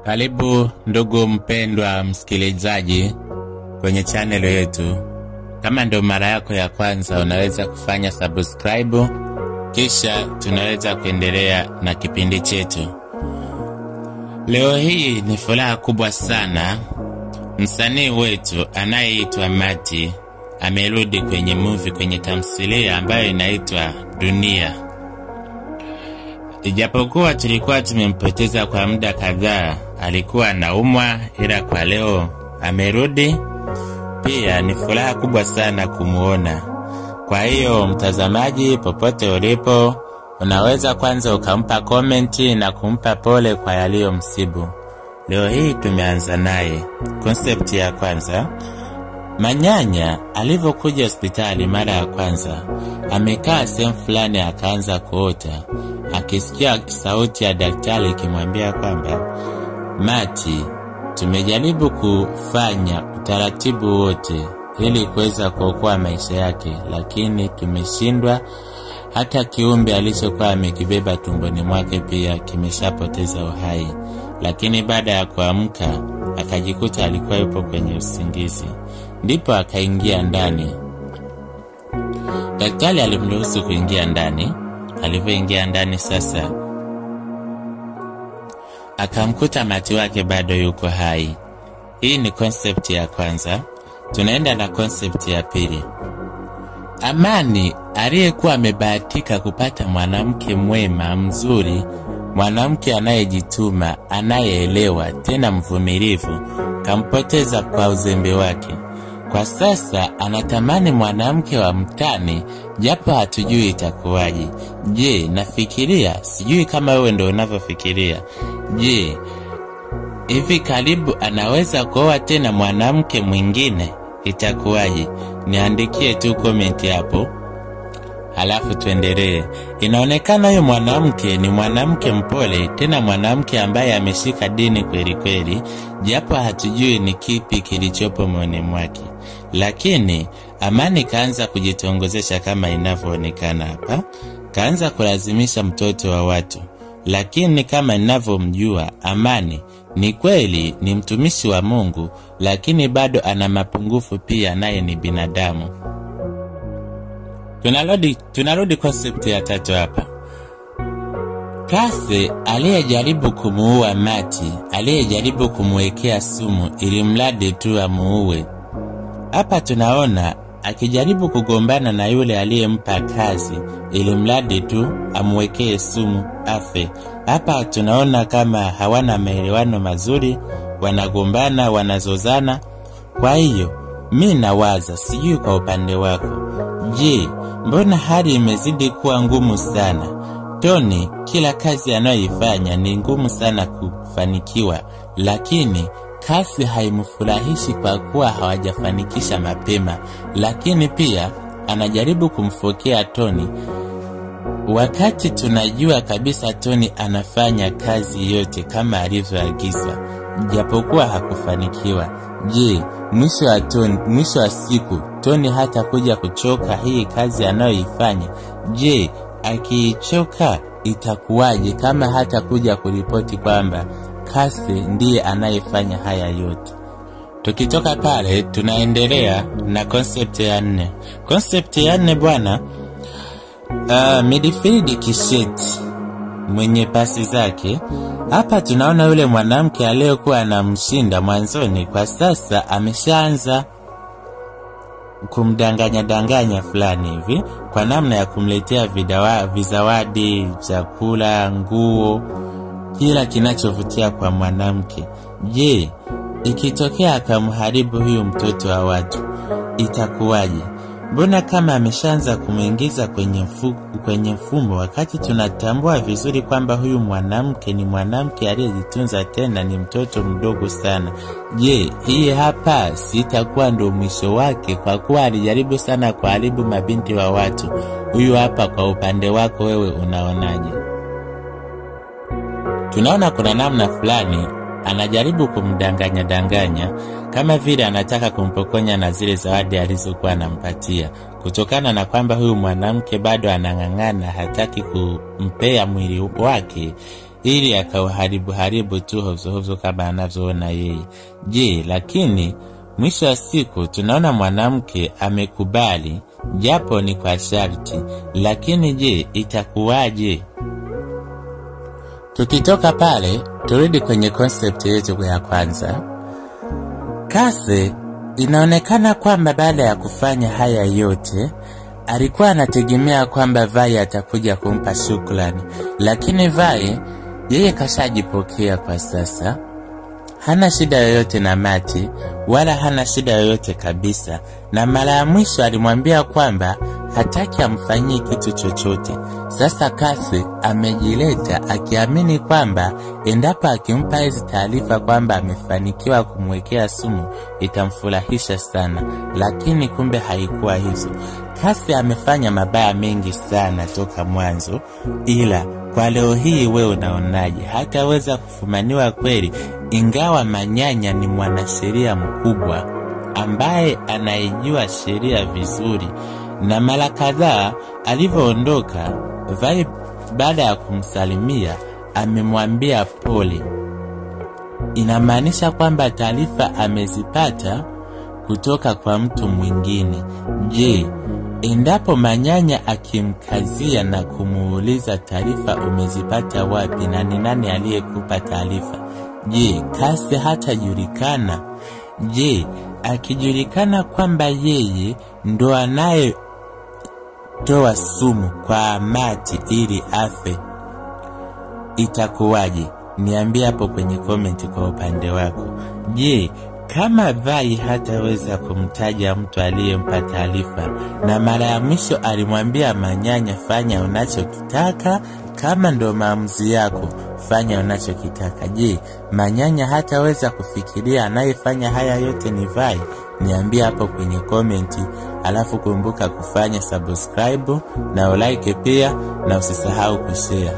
Karibu ndugu mpendwa msikilizaji kwenye channel yetu. Kama ndo mara yako ya kwanza, unaweza kufanya subscribe, kisha tunaweza kuendelea na kipindi chetu. Leo hii ni furaha kubwa sana. Msanii wetu anayeitwa Mati amerudi kwenye kwenye tamthilia ambayo inaitwa Dunia. Ijapokuwa tulikuwa tumempoteza kwa muda kadhaa, alikuwa anaumwa, ila kwa leo amerudi. Pia ni furaha kubwa sana kumuona. Kwa hiyo mtazamaji, popote ulipo, unaweza kwanza ukampa komenti na kumpa pole kwa yaliyomsibu. Leo hii tumeanza naye. Concept ya kwanza, Manyanya alivyokuja hospitali mara ya kwanza, amekaa sehemu fulani akaanza kuota, akisikia sauti ya daktari ikimwambia kwamba, Mati, tumejaribu kufanya utaratibu wote ili kuweza kuokoa maisha yake, lakini tumeshindwa. Hata kiumbe alichokuwa amekibeba tumboni mwake pia kimeshapoteza uhai. Lakini baada ya kuamka akajikuta alikuwa yupo kwenye usingizi. Ndipo akaingia ndani. Daktari alimruhusu kuingia ndani. Alivyoingia ndani sasa, akamkuta Mati wake bado yuko hai. Hii ni concept ya kwanza. Tunaenda na concept ya pili. Amani aliyekuwa amebahatika kupata mwanamke mwema, mzuri, mwanamke anayejituma, anayeelewa, tena mvumilivu, kampoteza kwa uzembe wake. Kwa sasa anatamani mwanamke wa mtani, japo hatujui itakuwaje. Je, nafikiria, sijui kama wewe ndio unavyofikiria. Je, hivi karibu anaweza kuoa tena mwanamke mwingine? Itakuwaje? Niandikie tu comment hapo, halafu tuendelee. Inaonekana huyo mwanamke ni mwanamke mpole, tena mwanamke ambaye ameshika dini kweli kweli, japo hatujui ni kipi kilichopo moyoni mwake. Lakini Amani kaanza kujitongozesha kama inavyoonekana hapa. Kaanza kulazimisha mtoto wa watu. Lakini kama ninavyomjua Amani, ni kweli ni mtumishi wa Mungu, lakini bado ana mapungufu pia, naye ni binadamu. Tunarudi concept ya tatu hapa. Kase aliyejaribu kumuua Mati, aliyejaribu kumwekea sumu ili mradi tu amuue. Hapa tunaona akijaribu kugombana na yule aliyempa kazi ili mradi tu amwekee sumu afe. Hapa tunaona kama hawana maelewano mazuri, wanagombana, wanazozana. Kwa hiyo mimi nawaza, sijui kwa upande wako, je, mbona hali imezidi kuwa ngumu sana? Tony kila kazi anayoifanya ni ngumu sana kufanikiwa, lakini kasi haimfurahishi kwa kuwa hawajafanikisha mapema. Lakini pia anajaribu kumfokea Tony, wakati tunajua kabisa Tony anafanya kazi yote kama alivyoagizwa, japokuwa hakufanikiwa. Je, mwisho wa siku Tony hata kuja kuchoka hii kazi anayoifanya? Je, akichoka itakuwaje kama hata kuja kuripoti kwamba Kase ndiye anayefanya haya yote? Tukitoka pale tunaendelea na concept ya 4. Concept ya 4 bwana, midfield Kisheti mwenye pasi zake. Hapa tunaona yule mwanamke aliyekuwa anamshinda mwanzoni, kwa sasa ameshaanza kumdanganya fulani hivi, kwa namna ya kumletea vizawadi, chakula, nguo, kila kinachovutia kwa mwanamke. Je, ikitokea akamharibu huyu mtoto wa watu, itakuwaje? Mbona kama ameshaanza kumuingiza kwenye mfumo, wakati tunatambua vizuri kwamba huyu mwanamke ni mwanamke aliyejitunza, tena ni mtoto mdogo sana. Je, hii hapa sitakuwa ndo mwisho wake, kwa kuwa alijaribu sana kuharibu mabinti wa watu? Huyu hapa kwa upande wako wewe unaonaje? Tunaona kuna namna fulani anajaribu kumdanganya kama vile anataka kumpokonya na zile zawadi alizokuwa anampatia, kutokana na kwamba huyu mwanamke bado anang'ang'ana, hataki kumpea mwili wake ili akauharibu tu hovyo kama anavyoona yeye. Je, lakini mwisho wa siku tunaona mwanamke amekubali, japo ni kwa sharti. Lakini je, itakuwaje? Tukitoka pale, turudi kwenye concept yetu ya kwanza. Cassie inaonekana kwamba baada ya kufanya haya yote, alikuwa anategemea kwamba Vai atakuja kumpa shukrani. Lakini Vai, yeye kashajipokea kwa sasa. Hana shida yoyote na Mati, wala hana shida yoyote kabisa. Na mara ya mwisho alimwambia kwamba hataki amfanyie kitu chochote. Sasa Cassie amejileta akiamini kwamba endapo akimpa hizi taarifa kwamba amefanikiwa kumwekea sumu itamfurahisha sana. Lakini kumbe haikuwa hivyo. Cassie amefanya mabaya mengi sana toka mwanzo, ila kwa leo hii wewe unaonaje? Hataweza kufumaniwa kweli? Ingawa Manyanya ni mwanasheria mkubwa ambaye anaijua sheria vizuri, na mara kadhaa alivyoondoka Vai baada ya kumsalimia amemwambia pole. Inamaanisha kwamba taarifa amezipata kutoka kwa mtu mwingine. Je, endapo Manyanya akimkazia na kumuuliza taarifa umezipata wapi na ni nani aliyekupa taarifa, je, Cassie hatajulikana? Je, akijulikana kwamba yeye ndo anaye toa sumu kwa Mati ili afe, itakuwaje? Niambie hapo kwenye comment kwa upande wako. Je, kama Vai hataweza kumtaja mtu aliyempa taarifa, na mara ya mwisho alimwambia Manyanya fanya unachokitaka, kama ndo maamuzi yako fanya unachokitaka, je, Manyanya hataweza kufikiria anayefanya haya yote ni Vai? Niambie hapo kwenye comment. Alafu kumbuka kufanya subscribe na ulike pia, na usisahau kushare.